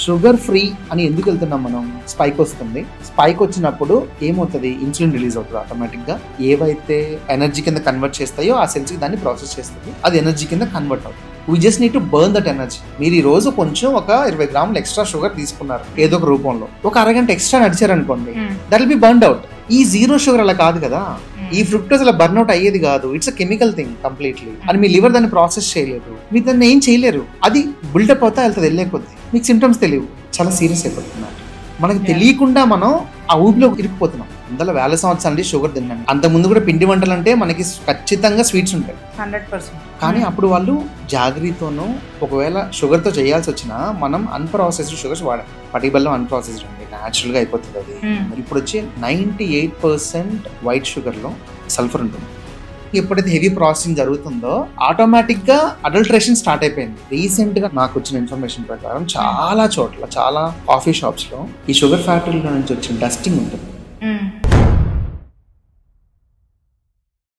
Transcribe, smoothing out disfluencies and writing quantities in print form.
Sugar free అని ఎందుకు వెళ్తున్నాం మనం? స్పైక్ వస్తుంది. స్పైక్ వచ్చినప్పుడు ఏమవుతుంది? ఇన్సులిన్ రిలీజ్ అవుతుంది ఆటోమేటిక్ గా. ఏవైతే ఎనర్జీ కింద కన్వర్ట్ చేస్తాయో ఆ సెల్స్ కి దాన్ని ప్రాసెస్ చేస్తుంది, అది ఎనర్జీ కింద కన్వర్ట్ అవుతుంది. We just need to burn that energy. మీరు ఈ రోజు కొంచెం ఒక 20 గ్రాములు ఎక్స్ట్రా షుగర్ తీసుకున్నారు ఏదో ఒక రూపంలో, ఒక అరగంట ఎక్స్ట్రా నడిచారు అనుకోండి, that will be burned out. ఈ జీరో షుగర్ అలా కాదు కదా, ఈ ఫ్రక్టోజ్ అలా బర్న్ అవుట్ అయ్యేది కాదు. It's a chemical thing completely. అని మీ లివర్ దాన్ని ప్రాసెస్ చేయలేదు, మీరు దాన్ని ఏం చేయలేరు. అది బిల్డప్ అవుతా వెళ్తుంది, వెళ్ళే కొద్ది మీకు సిమ్టమ్స్ తెలియవు, చాలా సీరియస్ అయిపోతున్నారు. మనకి తెలియకుండా మనం ఆ ఊపిలో ఇరుక్కుపోతున్నాం. అందులో వేల సంవత్సరాలు షుగర్ తిన్నాను. అంత ముందు కూడా పిండి వంటలు అంటే మనకి ఖచ్చితంగా స్వీట్స్ ఉంటాయి 100%. కానీ అప్పుడు వాళ్ళు జాగ్రత్తతోనూ ఒకవేళ షుగర్ తో చేయాల్సి వచ్చినా మనం అన్ప్రాసెస్డ్ షుగర్స్ వాడాలి. పటి బెల్లం అన్ప్రాసెస్డ్ అండి, న్యాచురల్ గా అయిపోతుంది అది. ఇప్పుడు వచ్చి 98% వైట్ షుగర్ లో సల్ఫర్ ఉంటుంది. ఎప్పుడైతే హెవీ ప్రాసెసింగ్ జరుగుతుందో ఆటోమేటిక్ గా అడల్ట్రేషన్ స్టార్ట్ అయిపోయింది. రీసెంట్ గా నాకు వచ్చిన ఇన్ఫర్మేషన్ ప్రకారం చాలా చోట్ల, చాలా కాఫీ షాప్స్ లో ఈ షుగర్ ఫ్యాక్టరీలో నుంచి వచ్చిన డస్టింగ్ ఉంటుంది.